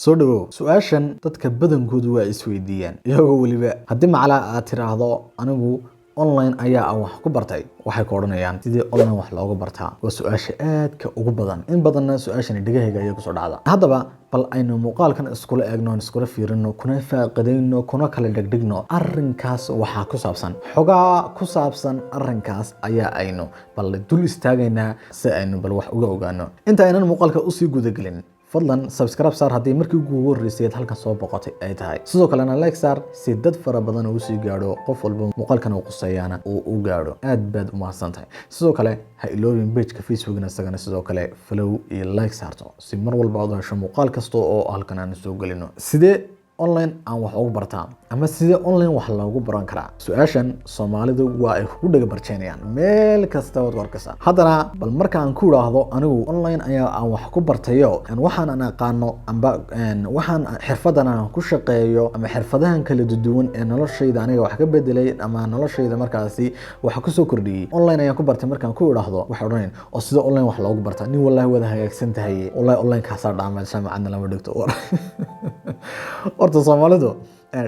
soo dhawow su'aashan dadka badankoodu waa isweydiiyaan iyagoo waliba haddii macala aad tiraahdo anigu online ayaa aan wax ku bartay waxay ku oranayaan sidii online wax looga bartaa waa su'aasha aadka ugu badan in badanna su'aashani dhagahayga ayaa ku soo dhacda haddaba bal aynu muuqaalkan iskula eegno iskula fiirino kuna faaqadayno kuna kala dhigdhigno arrinkaas waxa ku saabsan xogaa ku saabsan arrinkaas ayaa aynu bal dul istaagaynaa si aynu bal wax uga ogaano inta aynan muuqaalka u sii gudagelin fadlan subscribe saar haddii markii ugu horreysay halkan soo boqotay ay tahay sidoo kalena like saar si dad fara badan uu sii gaadho qof walba muuqaalkan uu quseeyana uu u gaadho aad baad u mahadsantahay sidoo kale ha iloobin page-ka Facebook-na isagana sidoo kale follow iyo like saarto si mar walba aad hesho muuqaal kasta oo halkan aan soo galino sidee online aan wax ugu bartaa ama sidee online wax loogu baran karaa su'aashan Soomaalidu waa ay ku dhaga barjeenayaan meel kasta oo warkasa haddana bal marka aan ku raahdo anigu online ayaa aan wax ku bartayo aan waxaan aan aqaano amba waxaan xirfadan aan ku shaqeeyo ama xirfadahan kala duwan ee noloshayda aniga wax ka bedelay ama noloshayda markaasi wax ku soo kordhiyay online ayaan ku bartay markaan ku raahdo wax oranay oo sida online wax loogu bartaa nin wallahi wada hagaagsan tahay wallahi online ka soo dhacay jaamacadna lama dhigto horta Soomaalidu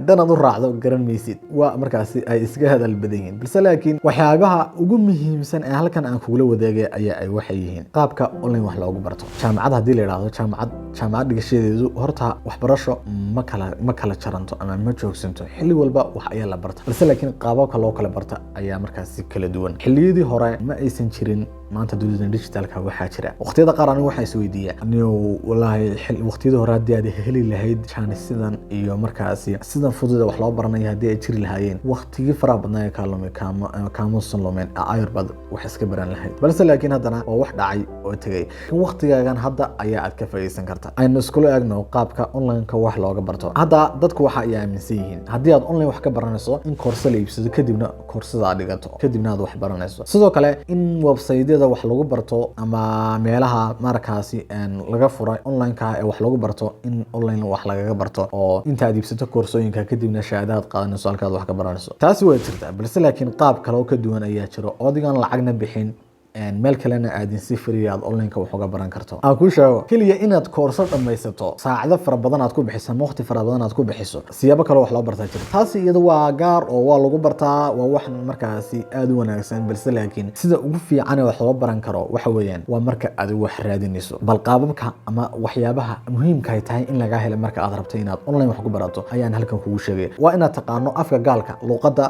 dhanad u raacdo garan maysid waa markaasi ay iska hadal badan yihiin balse laakiin waxyaabaha ugu muhiimsan ee halkan aan kugula wadaagay ayaa ay waxay yihiin qaabka online wax loogu barto jaamacad hadii la yiraahdo jaamacad dhigashadeedu horta waxbarasho ma kala jaranto ama ma joogsanto xilli walba wax ayaa la barta balse laakiin qaababka loo kala barta ayaa markaasi kala duwan xilliyadii hore ma aysan jirin maanta dunida digitalka waxa jira waqtiyada qaar anigu waxa isweydiiyay anigu wallahi waqtiyada hore hadii aad heli lahayd sidan iyo markaasi sidan fudud wax loo baranayo hadii ay jiri lahaayeen waqtigii fara badan ee kaamuusan lumeen ayrbad wax iska baran lahayd balse laakiin haddana waa wax dhacay oo tagay waqtigaagan hadda ayaa aad ka faa'iideysan kartaa aynu iskula eegno qaabka online-ka wax looga barto hadda dadku waxa ay aaminsan yihiin hadii aad online wax ka baranayso in koorso la iibsado kadibna koorsada aad dhigato kadibna aad wax baranayso sidoo kale in website wax lagu barto ama meelaha markaasi laga furay online-ka ee wax lagu barto in online wax lagaga barto oo inta aad iibsato koorsooyinka kadibna shahaadad qaadanayso halkaad wax ka baranayso taasi way jirtaa balse laakiin qaab kale oo ka duwan ayaa jiro odigan lacagna bixin meel kalena aadin si free aad online-ka wax uga baran karto aan ku sheego kaliya inaad koorso dhamaysato saacado fara badan aad ku bixiso waqti fara badan aad ku bixiso siyaabo kale wax loo bartaa jira taasi iyada waa gaar oo waa lagu bartaa waa wax markaasi aad u wanaagsan balse laakiin sida ugu fiican ee wax loo baran karo waxa weeyaan waa marka aad wax raadinayso bal qaababka ama waxyaabaha muhiimka ay tahay in laga helo marka aad rabto inaad online wax ku barato ayaan halkan kugu sheegay waa inaad taqaano afka gaalka luqadda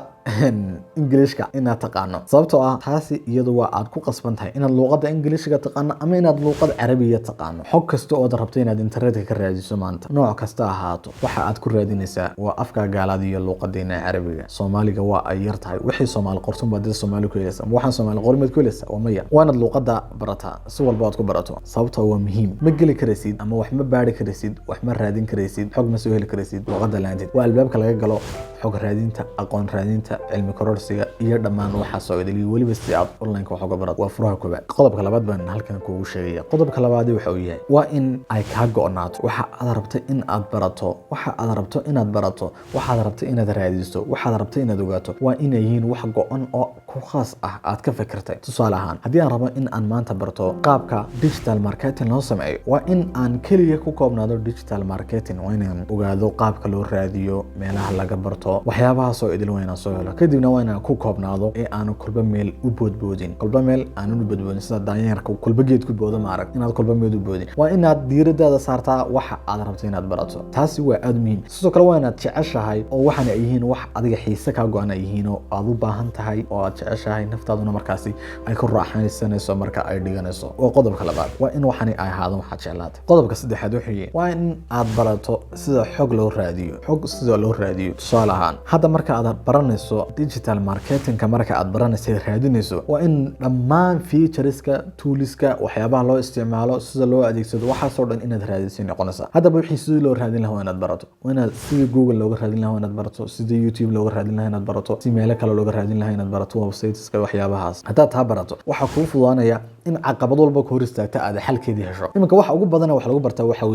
Englishka inaad taqaano sababtoo ah taasi iyadu waa aad ku qasbantahay inaad luqadda Englishka taqaano ama inaad luqadda Carabiga taqaano xog kasta oo aad rabto inaad internetka ka raadiso maanta nooc kasta ahaato waxa aad ku raadinaysaa waa afka gaalada iyo luqadeena Carabiga Soomaaliga waa ay yar tahay wixii Soomaali qortun baad Soomaali ku helaysaa waxaan Soomaali qormeed ku helaysaa waa maya waa inaad luqadda barataa si walba aad ku barato sababtoo waa muhiim ma geli karaysid ama wax ma baari karaysid wax ma raadin karaysid xog ma soo heli karaysid luqadda laanteed waa albaabka laga galo xog raadinta aqoon raadinta cilmi kororsiga iyo dhammaan waxa soo idil waliba si aad online-ka wax uga barato waa furaha koobaad qodobka labaad baan halkan kuugu sheegaya qodobka labaad waxa uu yahay waa in ay ka go'naato waxa aad rabto in aad barato waxa aad rabto inaad barato waxa aad rabto inaad raadiso waxa aad rabto inaad ogaato waa in ay yihiin wax go'an oo ku khaas ah aad ka fikirtay tusaale ahaan haddii aan rabo in aan maanta barto qaabka digital marketing loo sameeyo waa in aan kaliya ku koobnaado digital marketing waa inaan ogaado qaabka loo raadiyo meelaha laga barto waxyaabaha soo idil wayna soo helo kadibna waa inaan ku koobnaado ee aan kulba meel u boodboodin kulba meel aan u boodboodin sida daanyeerka kulba geed ku boodo ma arag inaad kulba meel u boodin waa inaad diiradaada saartaa waxa aad rabto inaad barato taasi waa aad muhiim sidoo kale waa inaad jeceshahay oo waxana ay yihiin wax adiga xiise ka go'an ay yihiin oo aad u baahan tahay oo aad jeceshahay naftaaduna markaasi ay ku raaxaysanayso marka ay dhiganayso oo qodobka labaad waa in waxani ay ahaado waxaad jeclaatay qodobka saddexaad wuxuu yahay waa in aad barato sida xog loo raadiyo tusaale ahaan hadda marka aad baranayso digital marketing marka aad baranayso raadinayso waa in dhammaan featureska toolska waxyaabaha loo isticmaalo sida loo adeegsado waxa soo dhan inaad raadiso noqonaysa hadaba wixii sidii loo raadin lahaa inaad barato waa inaad sidii Google looga raadin lahaa inaad barato sidii YouTube looga raadin lahaa inaad barato si meel kale looga raadin lahaa inaad barato websiteska waxyaabahaas hadda taa barato waxa kuu fududaanaya in caqabad walba ku hor istaagta aad xalkeedii hesho iminka waxa ugu badan wax lagu bartaa waxa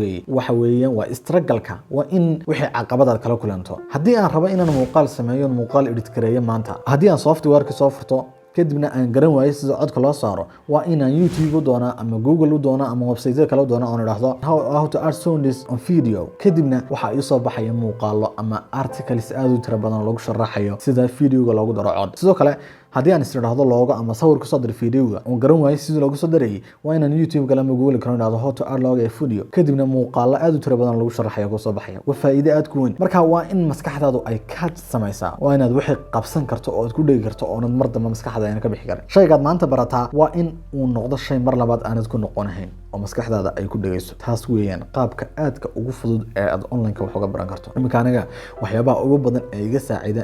weeyaan waa struggle-ka waa in wixii caqabad aad kala kulanto hadii aan rabo inaan muuqaal sameeyo muuqaal edit gareeyo maanta hadii aan software-ka soo furto kadibna aan garan waayo sida codka loo saaro waa inaan YouTube u doonaa ama Google u doonaa ama website kale u doonaa oo idhaahdo how to add sounds on video kadibna waxa ii soo baxaya muuqaalo ama articles aad u tiro badan lagu sharaxayo sida videoga loogu daro cod sidoo kale haddii aan isdhaahdo loogo ama sawir ku soo dir videoga oo garan waayo sidii loogu soo diray waa inaan YouTube kale ama Google kale idhaahdo how to add logo video kadibna muuqaalo aad u tiro badan lagu sharaxayo ku soo baxaya waa faa'iido aad ku weyn marka waa in maskaxdaadu ay ka samaysaa waa inaad wixii qabsan karto oo aad ku dhigi karto oo mar dambe maskaxdaada ka bixi karin shaygaad maanta barataa waa in uu noqdo shay mar labaad aanad ku noqonahayn oo maskaxdaada ay ku dhageyso taas weeyaan qaabka aadka ugu fudud ee aad online-ka wax uga baran karto imika aniga waxyaabaha ugu badan ee iga saacida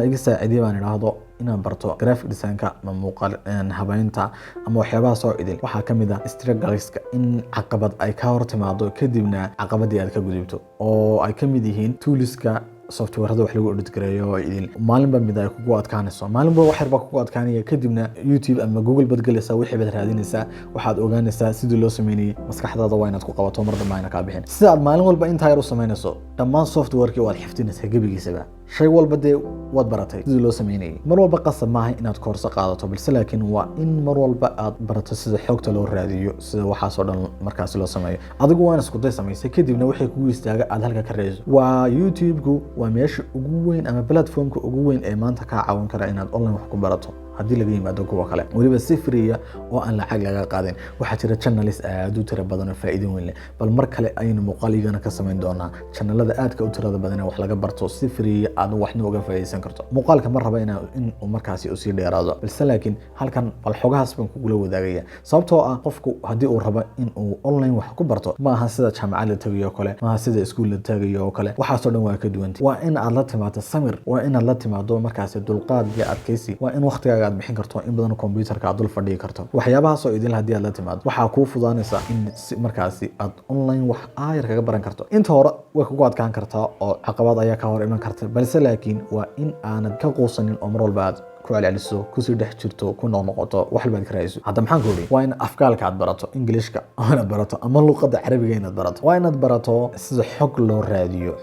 iga saaciday baan idhaahdo inaan barto graphic design-ka ama muuqaal habaynta ama waxyaabaha soo idil waxaa ka mid ah struggles-ka in caqabad ay ka hor timaado kadibna caqabadii aad ka gudubto oo ay ka mid yihiin toolska software-da wax lagu edit gareeyo oo idil maalinba mid ay kugu adkaanayso maalinba wax yar ba kugu adkaanaya kadibna YouTube ama Google bad galaysaa wixii baad raadinaysaa waxaad ogaanaysaa sidii loo sameeyay maskaxdaada waa inaad ku qabato mar dambe ayna ka bixin sida aad maalin walba inta yar u sameynayso dhammaan software-kii waad xifdinaysaa gabigiisaba shay walba dee waad baratay sidii loo sameeyay mar walba qasab maaha inaad koorso qaadato balse laakiin waa in mar walba aad barato sida xogta loo raadiyo sida waxaas oo dhan markaas loo sameeyo adigu waan isku day sameysay kadibna wixii kugu istaaga aad halka ka reeyso waa YouTube-ku waa meesha ugu weyn ama platform-ka ugu weyn ee maanta ka caawin kara inaad online wax ku barato haddii laga yimaado kuwa kale waliba si free oo aan lacag laga qaadin waxa jira channels aad u tiro badan oo faa'iido weyn leh bal mar kale aynu muuqaaliyana ka sameyn doonaa channelada aadka u tirada badan ee wax laga barto si free aad waxna uga faa'iideysan karto muuqaalka mar raba in uu markaasi u sii dheeraado balse laakiin halkan bal xogahaas baan kugula wadaagaya sababtoo ah qofku haddii uu rabo in uu online wax ku barto ma aha sida jaamacad la tagayo kale ma aha sida iskuul la tagayo kale waxaas oo dhan waa ka duwan waa in aad la timaado samir waa in aad la timaado markaasi dulqaad iyo adkaysi waa in waqtiga aad bixin karto in badan computerka aad dul fadhiyi karto waxyaabaha soo idil hadii aad la timaado waxa ku fudaanaysa in markaasi aad online wax aayar kaga baran karto inta hore way kugu adkaan kartaa oo caqabad ayaa ka hor iman karta balse laakiin waa in aanad ka quusanin oo mar walba aad ku celceliso ku sii dhex jirto ku noqoto wax walba ka raayso hadda maxaan ku leeyahay waa in afkaalka aad barato Englishka aad barato ama luqadda Carabiga inaad barato waa inaad barato sida xog loo raadiyo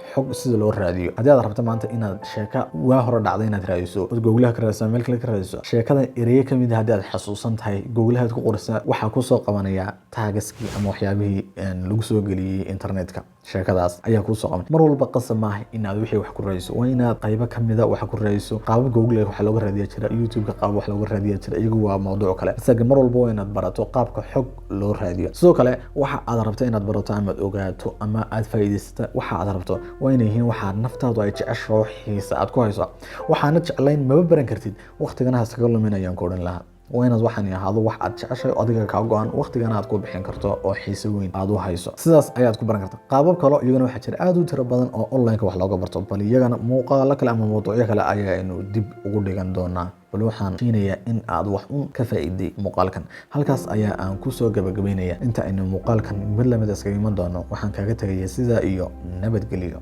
hadii aad rabto maanta inaad sheeka waa hore dhacday inaad raadiso oo Google-ka ka raadiso meel kale ka raadiso sheekada erey ka mid ah hadii aad xasuusan tahay Google-ka ku qoraysa waxa ku soo qabanaya taagaskii ama waxyaabihii lagu soo galiyay internetka sheekadaas ayaa ku soo qaban mar walba qasab maaha inaad wixii wax ku raadiso waa inaad qayb ka mid ah wax ku raadiso qaab Google waxa looga raadiyaa YouTube-ka qaab wax looga raadiyaa jira iyagu waa mowduuc kale isaga mar walba waa inaad barato qaabka xog loo raadiyo sidoo kale waxa aad rabto inaad barato ama ogaato ama aad faa'iideysato waxa aad rabto waa inay yihiin waxa naftaadu ay jecesho xiisa aad ku hayso waxaana jeclayn ma baran kartid waqtigana ha iskaga luminayaan ku oran lahaa waa inaad waxaan yahaado wax aad jeceshay adiga ka go'an waqtigana aad ku bixin karto oo xiiso weyn aad u hayso sidaas ayaad ku baran kartaa qaabab kale iyagana waxa jira aad u tiro badan oo online-ka wax looga barto bal iyagana muuqaalo kale ama mowduucyo kale ayaynu dib ugu dhigan doonaa bal waxaan fiinayaa in aad wax un ka faa'iiday muuqaalkan halkaas ayaa aan ku soo gabagabeynaya inta aynu muuqaalkan mid lamid iskaga iman doono waxaan kaga tagayaa sida iyo nabadgelyo